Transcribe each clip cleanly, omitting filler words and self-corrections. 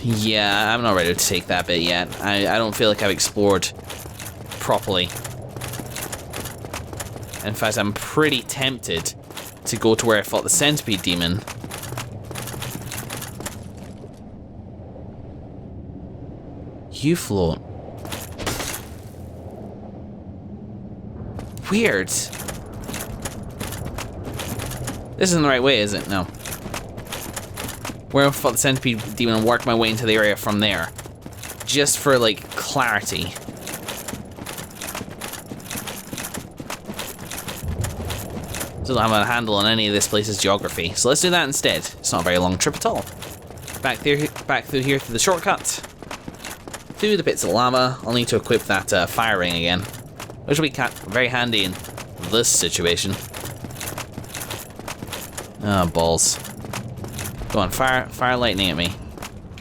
Yeah, I'm not ready to take that bit yet. I don't feel like I've explored properly. In fact, I'm pretty tempted to go to where I fought the centipede demon. You float. Weird. This isn't the right way, is it? No. Where I fought the centipede demon and worked my way into the area from there. Just for, like, clarity. Still don't have a handle on any of this place's geography, so let's do that instead. It's not a very long trip at all. Back through here through the shortcut. Through the pits of lava. I'll need to equip that fire ring again, which will be very handy in this situation. Oh, balls. Go on, fire lightning at me.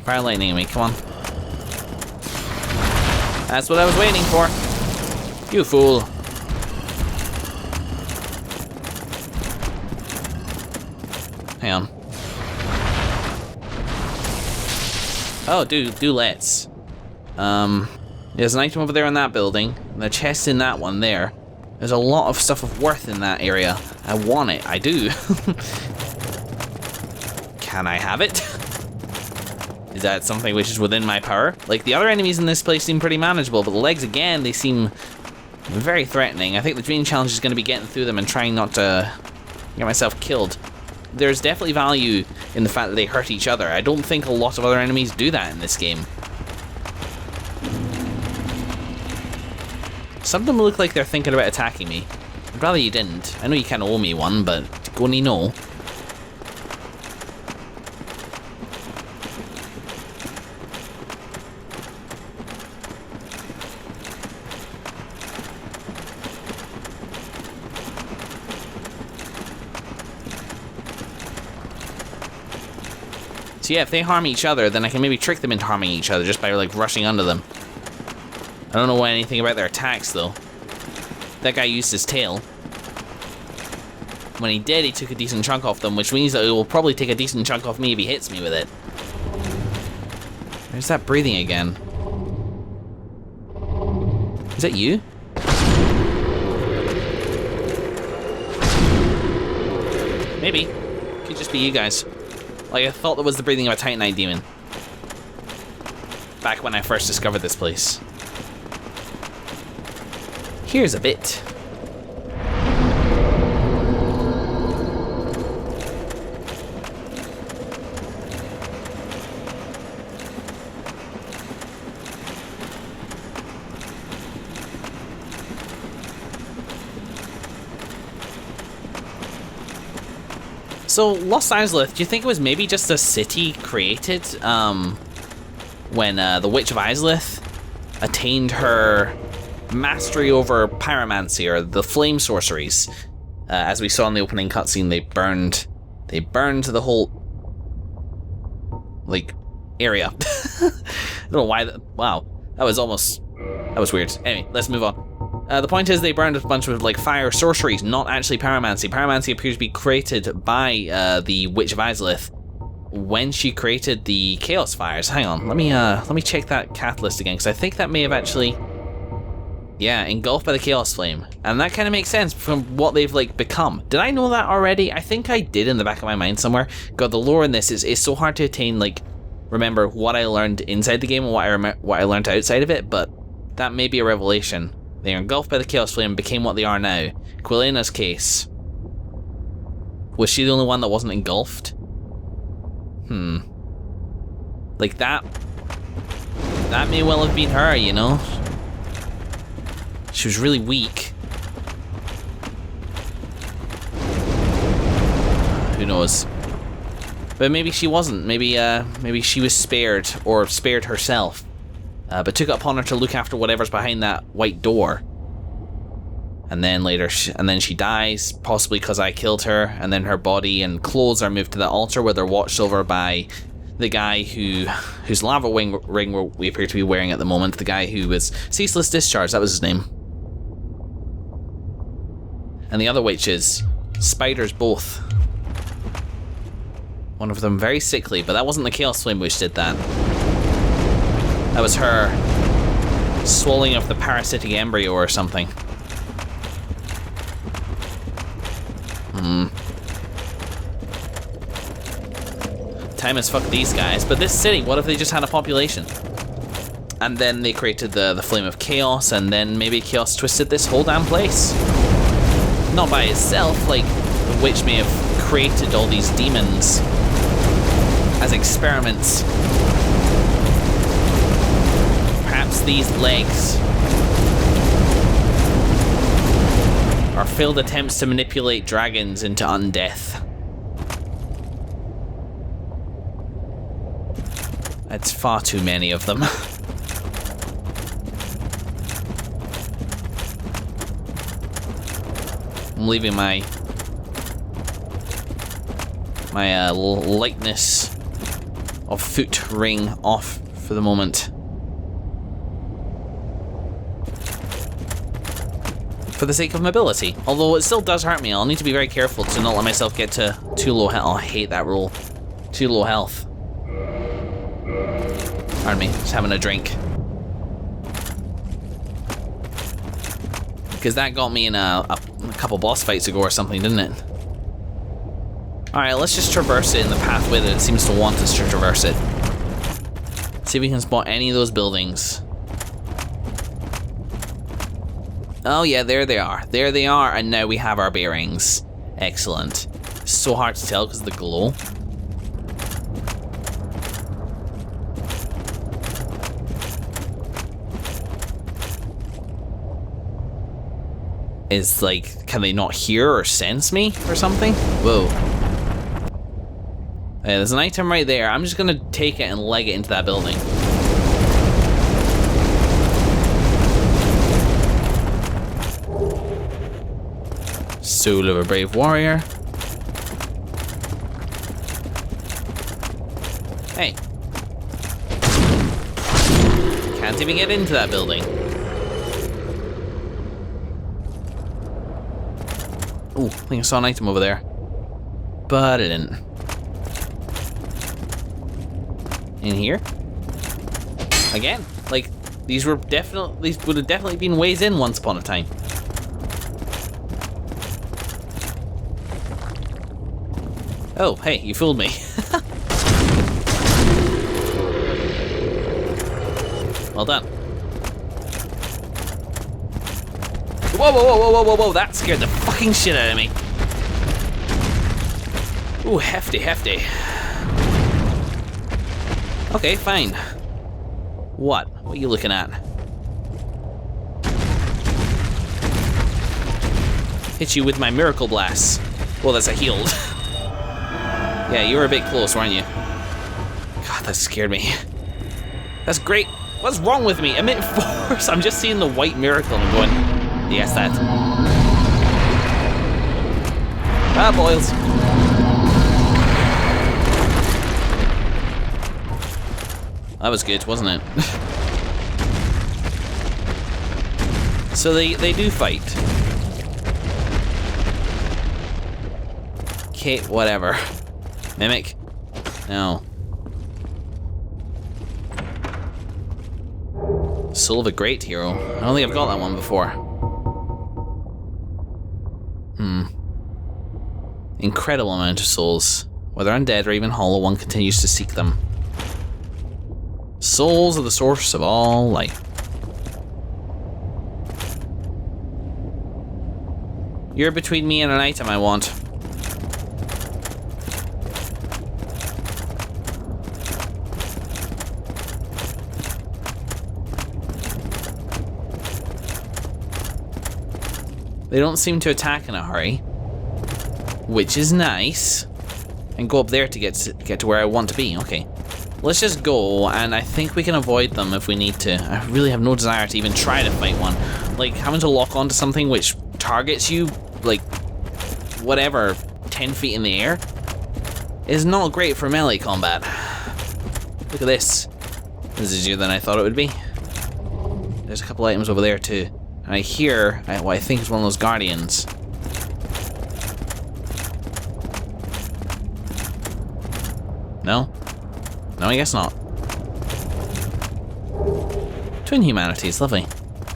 Fire lightning at me, come on. That's what I was waiting for. You fool. Hang on. Oh, do let's. There's an item over there in that building, and the chest in that one there. There's a lot of stuff of worth in that area. I want it, I do. Can I have it? Is that something which is within my power? Like, the other enemies in this place seem pretty manageable, but the legs, again, they seem very threatening. I think the dream challenge is going to be getting through them and trying not to get myself killed. There's definitely value in the fact that they hurt each other. I don't think a lot of other enemies do that in this game. Some of them look like they're thinking about attacking me. I'd rather you didn't. I know you kind of owe me one, but go and know. So yeah, if they harm each other, then I can maybe trick them into harming each other just by, like, rushing under them. I don't know anything about their attacks, though. That guy used his tail. When he did, he took a decent chunk off them, which means that it will probably take a decent chunk off me if he hits me with it. There's that breathing again. Is that you? Maybe. Could just be you guys. Like, I thought that was the breathing of a Titanite demon. Back when I first discovered this place. Here's a bit. So, Lost Izalith, do you think it was maybe just a city created when the Witch of Izalith attained her mastery over pyromancy, or the flame sorceries? As we saw in the opening cutscene, they burned the whole, like, area. I don't know why wow, that was weird. Anyway, let's move on. The point is, they burned a bunch of, like, fire sorceries, not actually pyromancy. Pyromancy appears to be created by the Witch of Izalith when she created the Chaos Fires. Hang on, let me check that catalyst again, because I think that may have actually, yeah, engulfed by the Chaos Flame, and that kind of makes sense from what they've, like, become. Did I know that already? I think I did in the back of my mind somewhere. God, the lore in this is so hard to attain. Like, remember what I learned inside the game and what I learned outside of it, but that may be a revelation. They are engulfed by the Chaos Flame and became what they are now. Quillena's case. Was she the only one that wasn't engulfed? Like, that may well have been her, you know? She was really weak. Who knows? But maybe she wasn't. Maybe she was spared, or spared herself. But took it upon her to look after whatever's behind that white door. And then later, she dies, possibly because I killed her, and then her body and clothes are moved to the altar where they're watched over by the guy whose lava ring we appear to be wearing at the moment, the guy who was Ceaseless Discharge, that was his name. And the other witches, spiders both. One of them very sickly, but that wasn't the Chaos Flame which did that. That was her swallowing of the parasitic embryo or something. Time has fucked these guys, but this city, what if they just had a population? And then they created the Flame of Chaos, and then maybe Chaos twisted this whole damn place. Not by itself, like, the witch may have created all these demons as experiments. Perhaps these legs are failed attempts to manipulate dragons into undeath. That's far too many of them. I'm leaving my lightness of foot ring off for the moment. For the sake of mobility. Although it still does hurt me, I'll need to be very careful to not let myself get to too low health. Oh, I hate that rule. Too low health. Pardon me, just having a drink. Because that got me in a couple boss fights ago or something, didn't it? Alright, let's just traverse it in the pathway that it seems to want us to traverse it. See if we can spot any of those buildings. Oh yeah, there they are. There they are, and now we have our bearings. Excellent. So hard to tell because of the glow. Is like, can they not hear or sense me or something? Whoa. There's an item right there. I'm just gonna take it and leg it into that building. Soul of a brave warrior. Hey. Can't even get into that building. Ooh, I think I saw an item over there. But I didn't. In here? Again, like, these would have definitely been ways in once upon a time. Oh, hey, you fooled me. Well done. Whoa, whoa, whoa, whoa, whoa, whoa, whoa, that scared the fucking shit out of me. Ooh, hefty, hefty. Okay, fine. What? What are you looking at? Hit you with my miracle blast. Well, that's a healed. Yeah, you were a bit close, weren't you? God, that scared me. That's great. What's wrong with me? Emit force. I'm just seeing the white miracle and I'm going, yes, that. Ah, boils. That was good, wasn't it? So they do fight. Okay, whatever. Mimic? No. Soul of a great hero. I don't think I've got that one before. Incredible amount of souls. Whether undead or even hollow, one continues to seek them. Souls are the source of all life. You're between me and an item I want. They don't seem to attack in a hurry, which is nice. And go up there to get to where I want to be. Okay. Let's just go, and I think we can avoid them if we need to. I really have no desire to even try to fight one. Like, having to lock onto something which targets you, like, whatever, 10 feet in the air, is not great for melee combat. Look at this. This is easier than I thought it would be. There's a couple items over there, too. And I hear what I think is one of those guardians. No? No, I guess not. Twin humanities, lovely.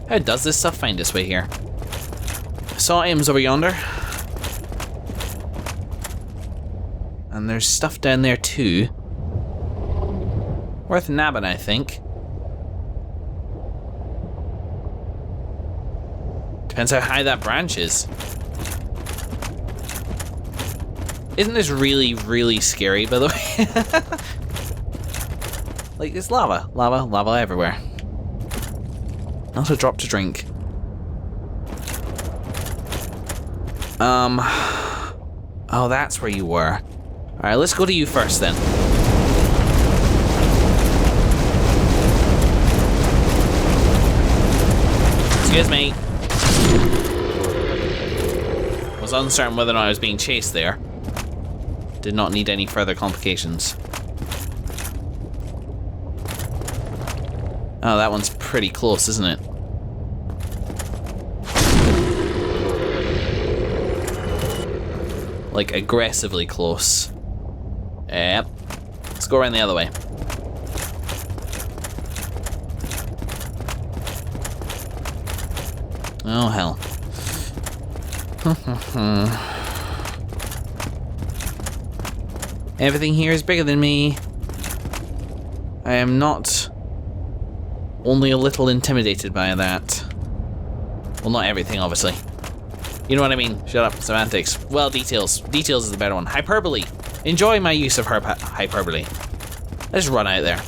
How does this stuff find its way here? I saw items over yonder. And there's stuff down there too. Worth nabbing, I think. Depends how high that branch is. Isn't this really, really scary, by the way? Like, there's lava. Lava everywhere. Not a drop to drink. Oh, that's where you were. Alright, let's go to you first then. Excuse me. Was uncertain whether or not I was being chased there. Did not need any further complications. Oh, that one's pretty close, isn't it? Like, aggressively close. Yep. Let's go around the other way. Oh, hell. Everything here is bigger than me. I am not only a little intimidated by that. Well, not everything, obviously. You know what I mean? Shut up. Semantics. Well, details. Details is the better one. Hyperbole. Enjoy my use of hyperbole. Let's run out there.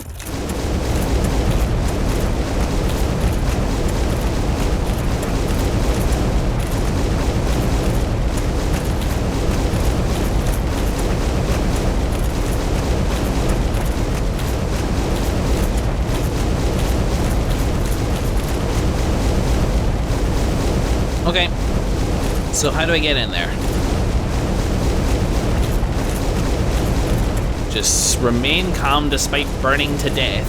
Okay. So how do I get in there? Just remain calm despite burning to death.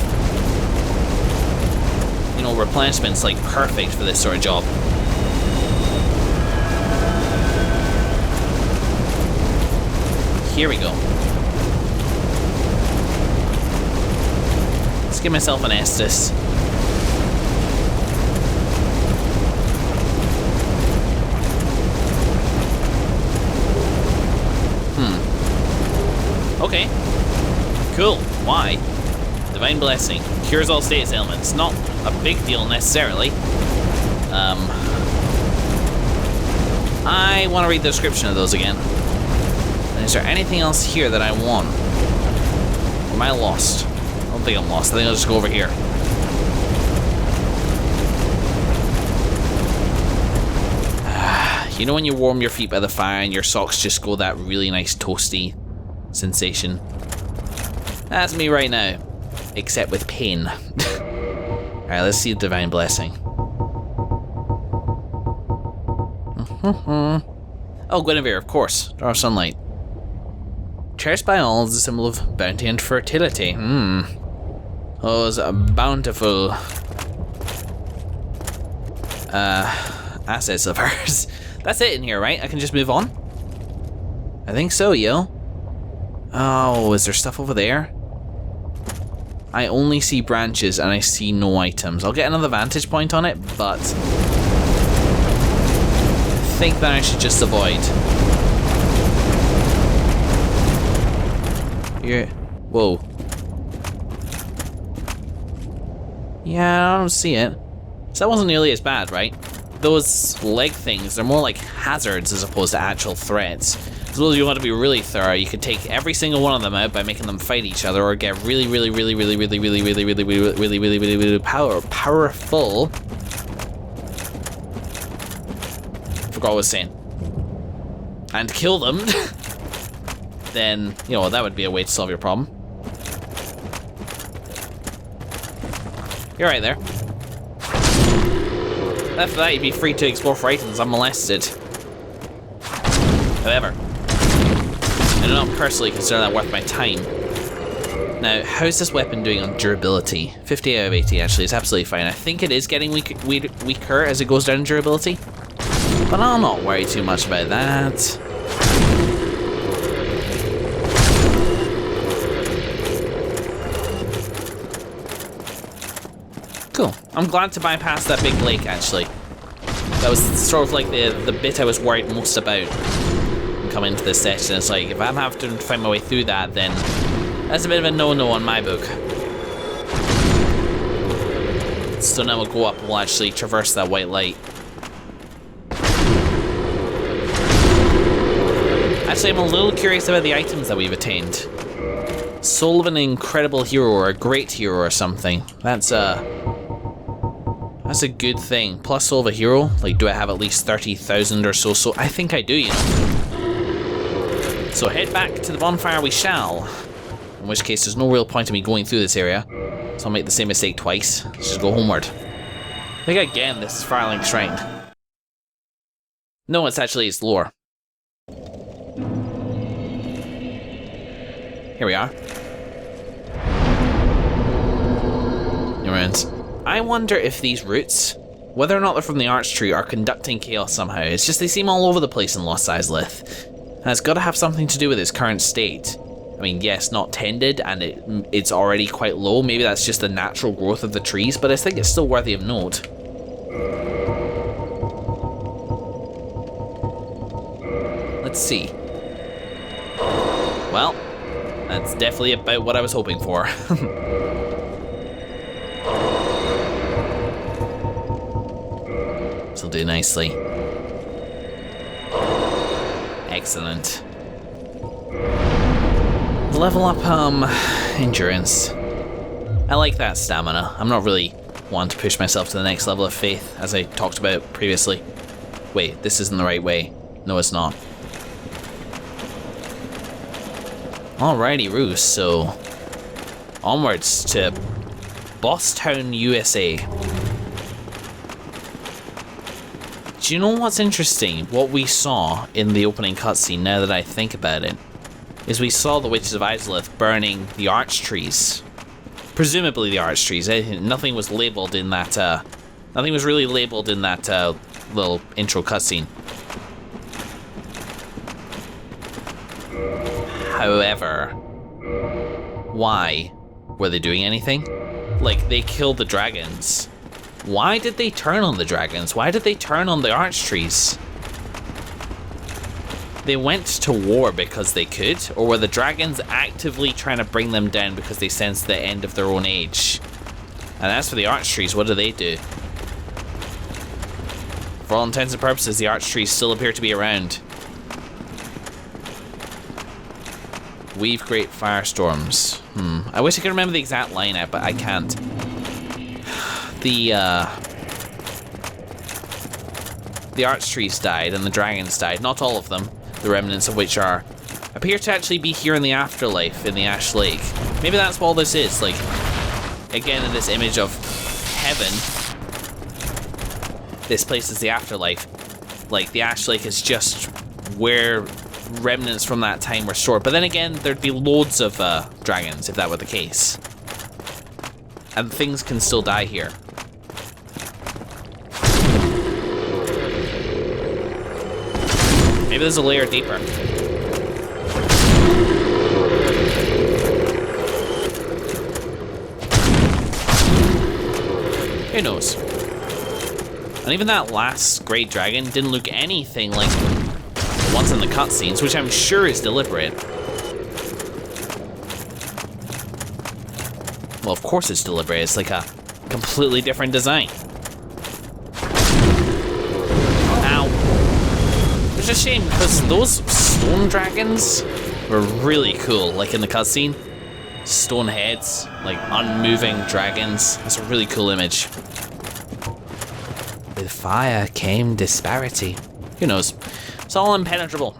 You know, replenishment's like perfect for this sort of job. Here we go. Let's give myself an Estus. Okay. Cool. Why? Divine Blessing. Cures all status ailments. Not a big deal necessarily. I want to read the description of those again. And is there anything else here that I want? Or am I lost? I don't think I'm lost. I think I'll just go over here. You know when you warm your feet by the fire and your socks just go that really nice toasty sensation? That's me right now, except with pain. Alright, let's see the Divine Blessing. Oh, Guinevere, of course. Draw of Sunlight. Cherished by all as a symbol of bounty and fertility. Those bountiful assets of hers. That's it in here, right? I can just move on? I think so, yo. Oh, is there stuff over there? I only see branches and I see no items. I'll get another vantage point on it, but I think that I should just avoid. Here. Whoa. Yeah, I don't see it. So that wasn't nearly as bad, right? Those leg things, they're more like hazards as opposed to actual threats. I suppose you want to be really thorough, you could take every single one of them out by making them fight each other, or get really powerful. Forgot what I was saying. And kill them. Then, you know, that would be a way to solve your problem. You're right there. After that, you'd be free to explore for items unmolested. However, I do not personally consider that worth my time. Now, how's this weapon doing on durability? 50 out of 80, actually. It's absolutely fine. I think it is getting weaker as it goes down in durability. But I'll not worry too much about that. Cool. I'm glad to bypass that big lake, actually. That was sort of like the bit I was worried most about coming into this session. It's like, if I'm having to find my way through that, then that's a bit of a no-no on my book. So now we'll go up, we'll actually traverse that white light. Actually, I'm a little curious about the items that we've attained. Soul of an incredible hero or a great hero or something. That's a good thing. Plus soul of a hero? Like, do I have at least 30,000 or so? So I think I do, you know. So head back to the bonfire we shall. In which case, there's no real point in me going through this area. So I'll make the same mistake twice. Let's just go homeward. I think again, this is Firelink Shrine. No, it's lore. Here we are. New ruins. I wonder if these roots, whether or not they're from the Arch Tree, are conducting chaos somehow. It's just they seem all over the place in Lost Izalith. And it's got to have something to do with its current state. I mean, yes, not tended, and it's already quite low. Maybe that's just the natural growth of the trees, but I think it's still worthy of note. Let's see. Well, that's definitely about what I was hoping for. This'll do nicely. Excellent. Level up, endurance. I like that stamina. I'm not really wanting to push myself to the next level of faith, as I talked about previously. Wait, this isn't the right way. No, it's not. Alrighty, Roos, so onwards to Bosstown, USA. Do you know what's interesting? What we saw in the opening cutscene, now that I think about it, is we saw the Witches of Izalith burning the arch trees. Presumably the arch trees. Nothing was labeled in that, nothing was really labeled in that little intro cutscene. However, why? Were they doing anything? Like, they killed the dragons. Why did they turn on the dragons? Why did they turn on the arch trees? They went to war because they could, or were the dragons actively trying to bring them down because they sensed the end of their own age? And as for the arch trees, what do they do? For all intents and purposes, the arch trees still appear to be around. Weave great firestorms. I wish I could remember the exact line out, but I can't. The arch trees died and the dragons died. Not all of them. The remnants of which appear to actually be here in the afterlife in the Ash Lake. Maybe that's what all this is. Like, again, in this image of heaven, this place is the afterlife. Like, the Ash Lake is just where remnants from that time were stored. But then again, there'd be loads of dragons if that were the case. And things can still die here. Maybe there's a layer deeper. Who knows? And even that last great dragon didn't look anything like the ones in the cutscenes, which I'm sure is deliberate. Well, of course it's deliberate. It's like a completely different design. It's a shame because those stone dragons were really cool, like in the cutscene. Stone heads, like unmoving dragons. That's a really cool image. With fire came disparity. Who knows? It's all impenetrable.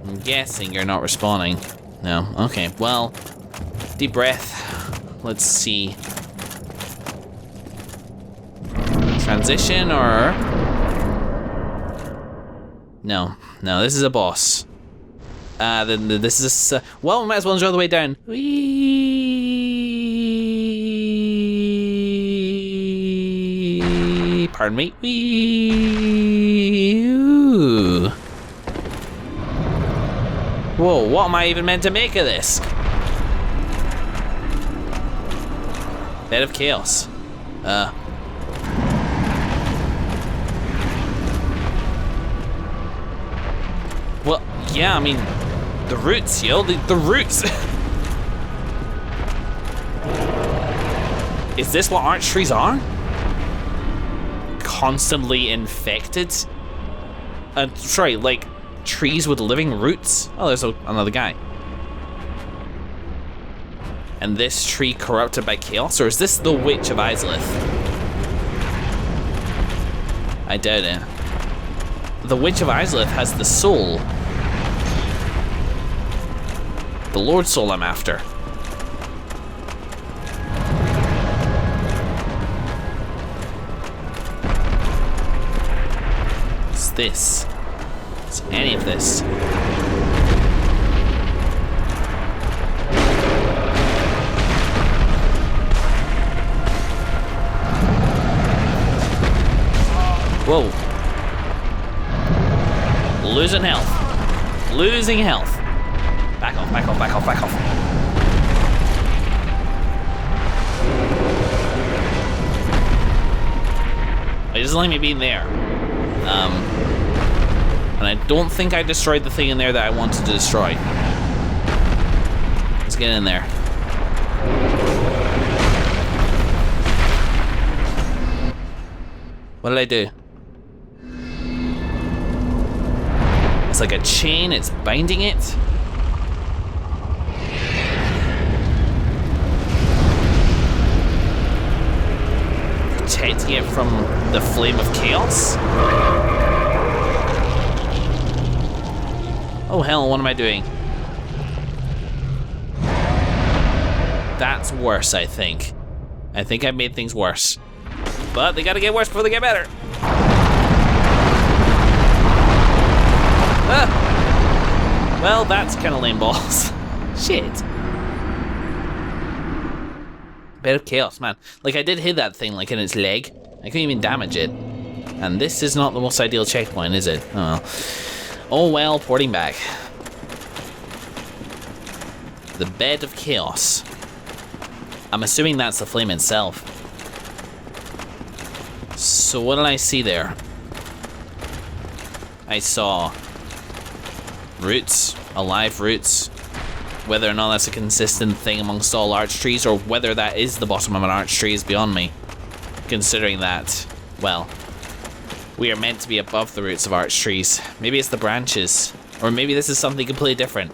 I'm guessing you're not respawning. No? Okay, well, deep breath. Let's see. Transition or... No, this is a boss. Then this is a... well, we might as well enjoy the way down. Whee! Pardon me. Whee! Ooh. Whoa, what am I even meant to make of this? Bed of chaos. Well, yeah, I mean, the roots, yo, the roots. Is this what arch trees are? Constantly infected? Sorry, like trees with living roots? Oh, there's another guy. And this tree corrupted by chaos? Or is this the Witch of Izalith? I doubt it. The Witch of Izalith has the soul. The Lord Soul I'm after. What's this? What's any of this? Whoa. Losing health. Losing health. Back off, back off, back off, back off. It doesn't let me be in there. And I don't think I destroyed the thing in there that I wanted to destroy. Let's get in there. What did I do? It's like a chain, it's binding it. Protecting it from the flame of chaos. Oh hell, what am I doing? That's worse, I think. I think I made things worse. But they gotta get worse before they get better. Ah! Well, that's kind of lame balls. Shit. Bit of chaos, man. Like, I did hit that thing, like, in its leg. I couldn't even damage it. And this is not the most ideal checkpoint, is it? Oh well. Oh well, porting back. The Bed of Chaos. I'm assuming that's the flame itself. So what did I see there? I saw roots, alive roots. Whether or not that's a consistent thing amongst all arch trees, or whether that is the bottom of an arch tree, is beyond me. Considering that, well, we are meant to be above the roots of arch trees. Maybe it's the branches, or maybe this is something completely different.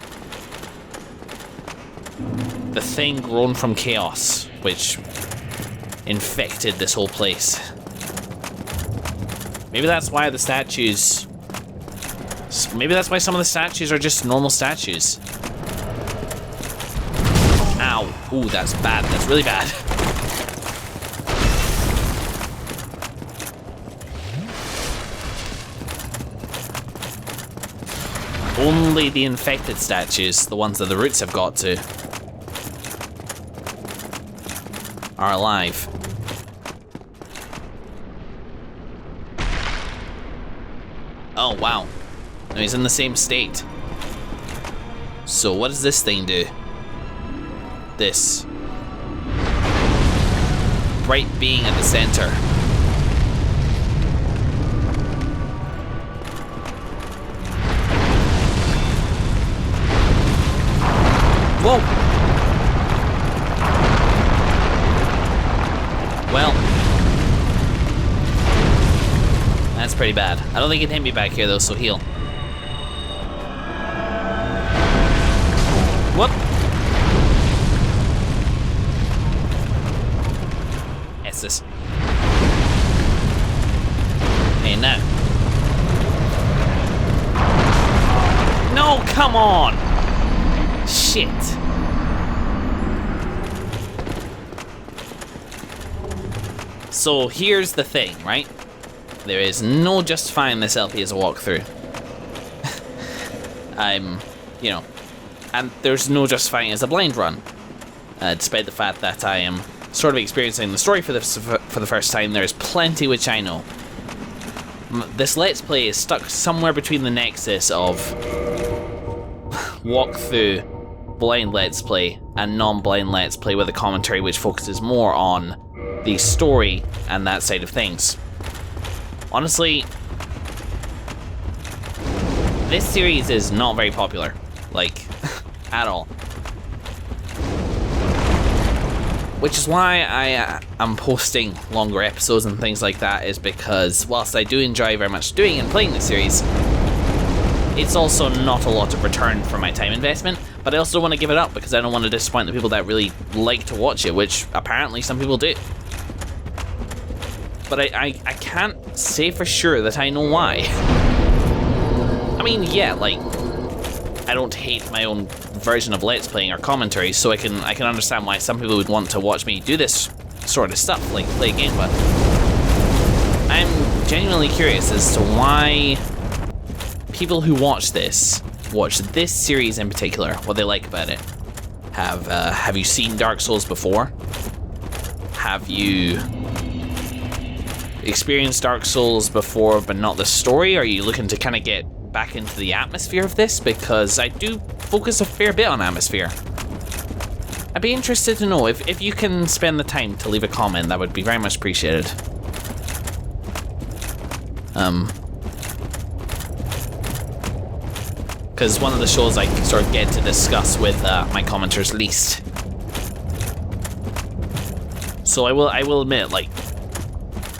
The thing grown from chaos, which infected this whole place. Maybe that's why the statues... Maybe that's why some of the statues are just normal statues. Ow. Ooh, that's bad. That's really bad. Only the infected statues, the ones that the roots have got to, are alive. Oh, wow. No, he's in the same state. So what does this thing do? This bright being at the center. Whoa! Well, that's pretty bad. I don't think it hit me back here though, so heal. Whoop! This. Hey, no. No, come on! Shit. So here's the thing, right? There is no justifying this LP as a walkthrough. You know, and there's no justifying it as a blind run. Despite the fact that I am sort of experiencing the story for the first time, there's plenty which I know. This Let's Play is stuck somewhere between the nexus of walkthrough blind Let's Play and non-blind Let's Play with a commentary which focuses more on the story and that side of things. Honestly, this series is not very popular, like, at all. Which is why I am posting longer episodes and things like that, is because whilst I do enjoy very much doing and playing this series, it's also not a lot of return for my time investment, but I also don't want to give it up because I don't want to disappoint the people that really like to watch it, which apparently some people do. But I can't say for sure that I know why. I mean, yeah, like, I don't hate my own version of Let's Playing or commentary, so I can understand why some people would want to watch me do this sort of stuff, like play a game, but I'm genuinely curious as to why people who watch this series in particular, what they like about it. Have you seen Dark Souls before? Have you experienced Dark Souls before but not the story? Are you looking to kind of get back into the atmosphere of this? Because I do focus a fair bit on atmosphere. I'd be interested to know if you can spend the time to leave a comment. That would be very much appreciated. Because one of the shows I sort of get to discuss with my commenters least. So I will admit, like,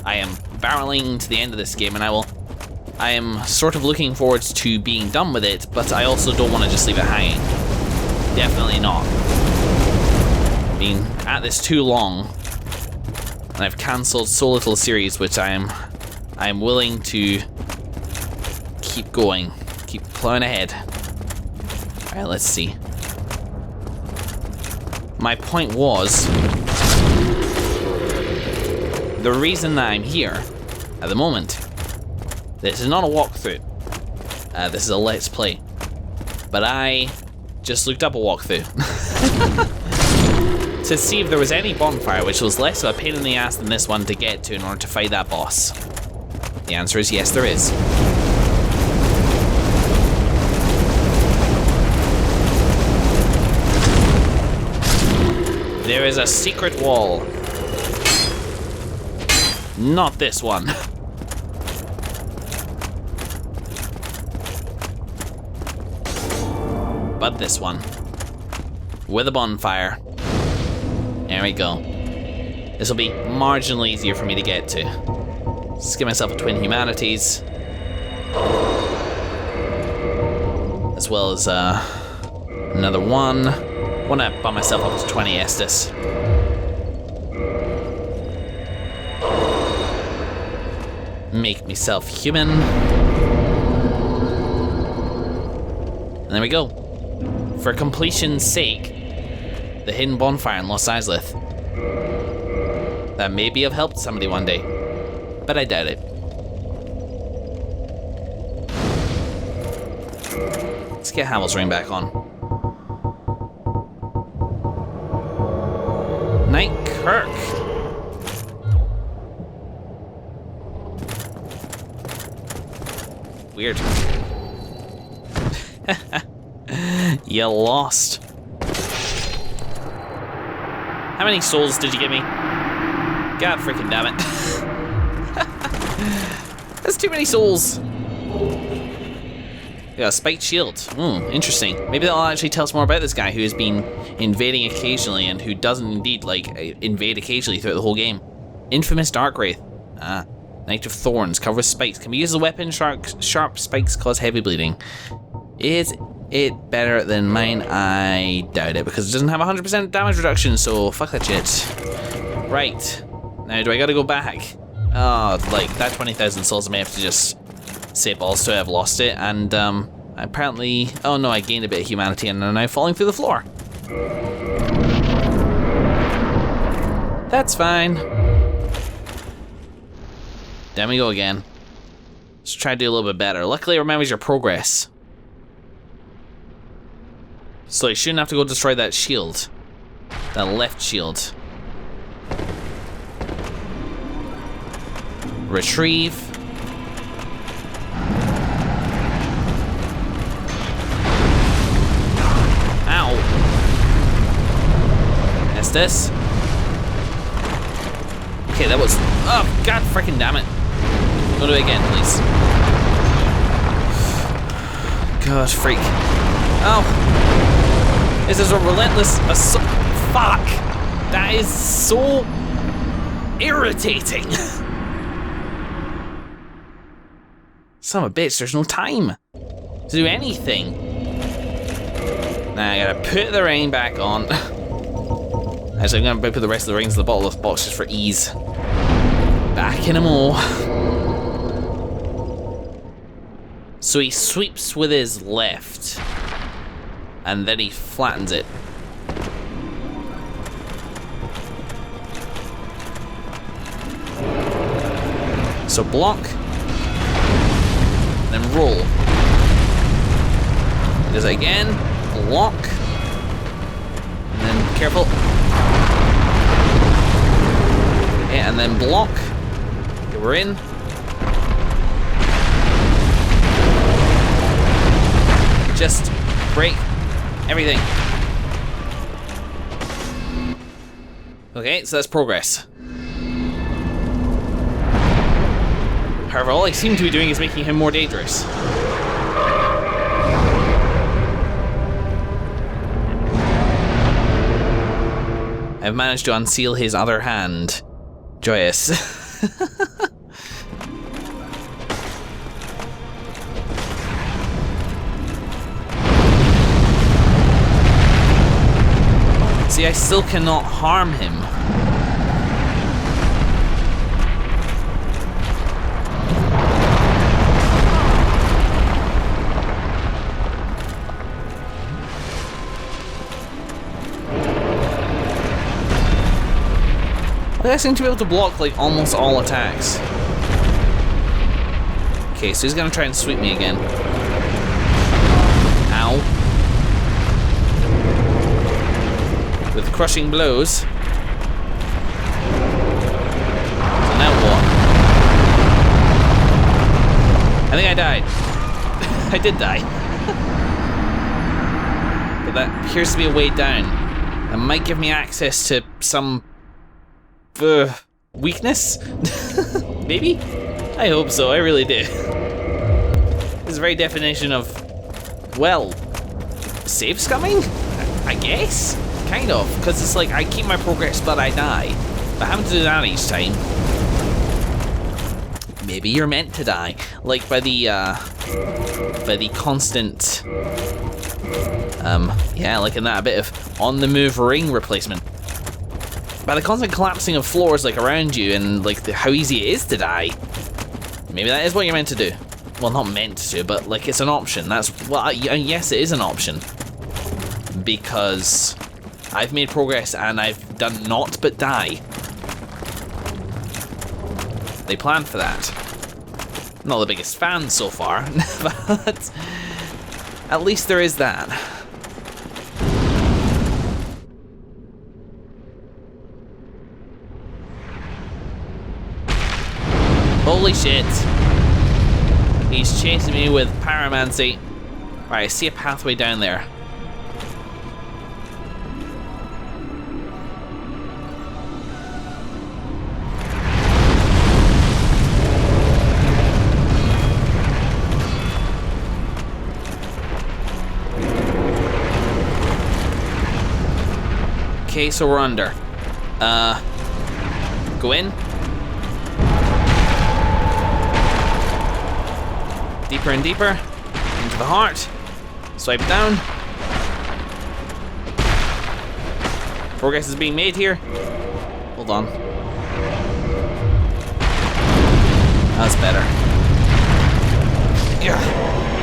I am barreling to the end of this game, and I am sort of looking forward to being done with it, but I also don't want to just leave it hanging. Definitely not. I mean, at this too long, and I've cancelled so little series, which I am willing to keep going, keep plowing ahead. Alright, let's see. My point was, the reason that I'm here at the moment, this is not a walkthrough, this is a Let's Play, but I just looked up a walkthrough to see if there was any bonfire which was less of a pain in the ass than this one to get to in order to fight that boss. The answer is yes, there is. There is a secret wall. Not this one. But this one. With a bonfire. There we go. This will be marginally easier for me to get to. Let's give myself a Twin Humanities. As well as another one. I want to bump myself up to 20 Estus. Make myself human. And there we go. For completion's sake, the hidden bonfire in Los Isleth. That may be of help to somebody one day, but I doubt it. Let's get Havel's ring back on. Knight Kirk. Weird. You lost. How many souls did you give me? God freaking damn it. That's too many souls. Yeah, a spiked shield. Interesting. Maybe that'll actually tell us more about this guy who has been invading occasionally and who doesn't indeed, like, invade occasionally throughout the whole game. Infamous Dark Wraith. Knight of Thorns, covered with spikes. Can be used as a weapon. Sharp spikes cause heavy bleeding. Is it better than mine? I doubt it, because it doesn't have 100% damage reduction, so fuck that shit. Right. Now, do I gotta go back? Oh, like, that 20,000 souls, I may have to just say balls to it. I've lost it, and apparently... Oh no, I gained a bit of humanity and I'm now falling through the floor. That's fine. Down we go again. Let's try to do a little bit better. Luckily it remembers your progress. So you shouldn't have to go destroy that shield. That left shield. Retrieve. Ow. justice. Okay, that was... Oh, god freaking damn it. Go do it again, please. God, freak. Oh. This is a relentless assault. Fuck. That is so irritating. Son of a bitch, there's no time to do anything. Now I gotta put the ring back on. Actually, I'm gonna put the rest of the rings in the bottle of box just for ease. Back in a mo. So he sweeps with his left, and then he flattens it. So block, then roll. He does it again, block, and then careful. Okay, and then block. Okay, we're in. Just break everything. Okay, so that's progress. However, all I seem to be doing is making him more dangerous. I've managed to unseal his other hand. Joyous. See, I still cannot harm him. I seem to be able to block like almost all attacks. Okay, so he's gonna try and sweep me again. Ow. With crushing blows. So now what? I think I died. I did die. But that appears to be a way down. That might give me access to some weakness? Maybe? I hope so, I really do. This is the very definition of, well, save scumming? I guess? Kind of, because it's like I keep my progress but I die. But having to do that each time. Maybe you're meant to die. Like by the constant, yeah, like in that a bit of on-the-move ring replacement. By the constant collapsing of floors like around you and like how easy it is to die. Maybe that is what you're meant to do. Well, not meant to, but like it's an option. That's, well, yes, it is an option. Because I've made progress and I've done naught but die. They planned for that. Not the biggest fan so far, but at least there is that. Holy shit. He's chasing me with pyromancy. Right, I see a pathway down there. Okay, so we're under. Go in. Deeper and deeper into the heart. Swipe down. Progress is being made here. Hold on. That's better. Yeah.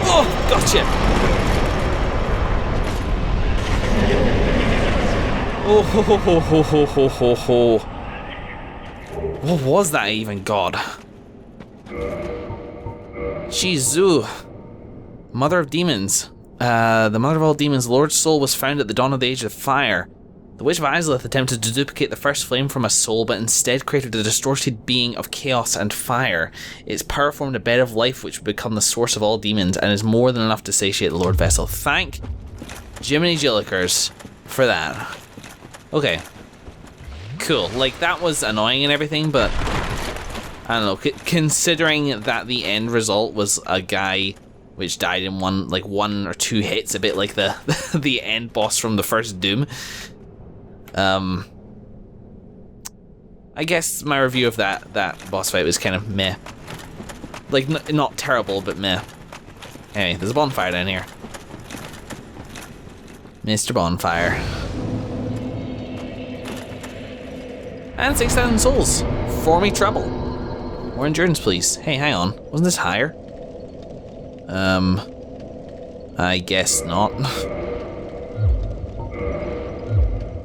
Oh, gotcha. Oh ho ho ho ho ho ho ho ho. What was that even, God? Shizu, Mother of Demons. The Mother of all Demons, Lord's soul was found at the dawn of the Age of Fire. The Witch of Izalith attempted to duplicate the first flame from a soul, but instead created a distorted being of chaos and fire. Its power formed a bed of life which would become the source of all demons, and is more than enough to satiate the Lord Vessel. Thank Jiminy Jillikers for that. Okay, cool. Like, that was annoying and everything, but I don't know. Considering that the end result was a guy which died in one or two hits, a bit like the the end boss from the first Doom. I guess my review of that boss fight was kind of meh. Like, not terrible, but meh. Hey, there's a bonfire down here. Mr. Bonfire. And 6,000 souls. For me trouble. More endurance, please. Hey, hang on. Wasn't this higher? I guess not.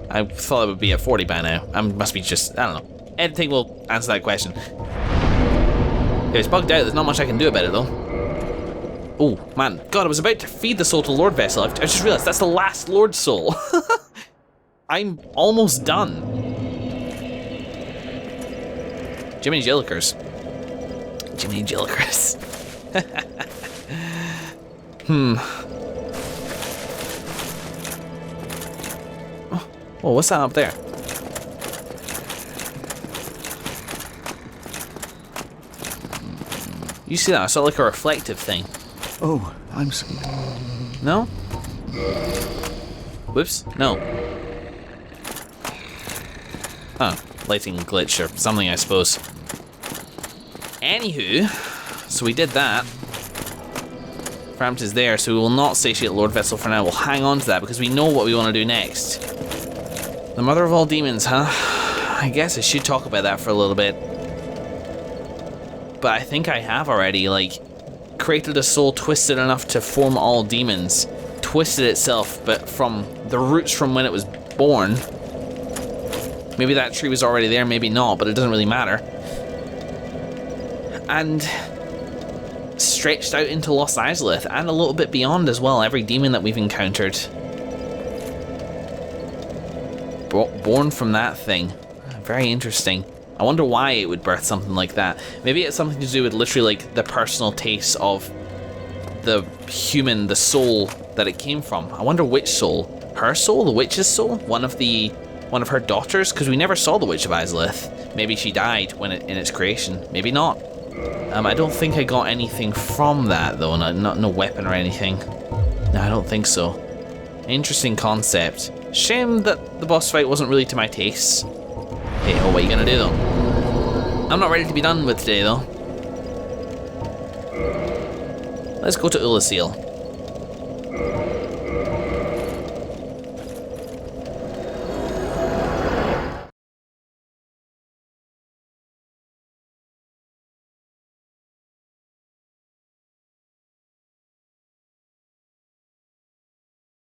I thought it would be at 40 by now. I must be just, I don't know. Editing will answer that question. If it's bugged out, there's not much I can do about it, though. Oh, man. God, I was about to feed the soul to Lord Vessel. I just realized that's the last Lord soul. I'm almost done. Jiminy Jillikers. Jiminy Jillikers. Oh, what's that up there? You see that? I saw like a reflective thing. Oh, I'm sorry. No? Whoops. No. Oh, lighting glitch or something, I suppose. Anywho, so we did that. Framped is there, so we will not satiate Lord Vessel for now. We'll hang on to that because we know what we want to do next. The mother of all demons, huh? I guess I should talk about that for a little bit. But I think I have already, like, created a soul twisted enough to form all demons. Twisted itself, but from the roots from when it was born. Maybe that tree was already there, maybe not, but it doesn't really matter. And stretched out into Lost Izalith, and a little bit beyond as well, every demon that we've encountered. Born from that thing. Very interesting. I wonder why it would birth something like that. Maybe it's something to do with literally like the personal taste of the human, the soul that it came from. I wonder which soul. Her soul? The witch's soul? One of her daughters? Because we never saw the Witch of Izalith. Maybe she died when in its creation. Maybe not. I don't think I got anything from that though. No weapon or anything. No, I don't think so. Interesting concept. Shame that the boss fight wasn't really to my taste. Hey, oh, what are you gonna do though? I'm not ready to be done with today though. Let's go to Ulasil.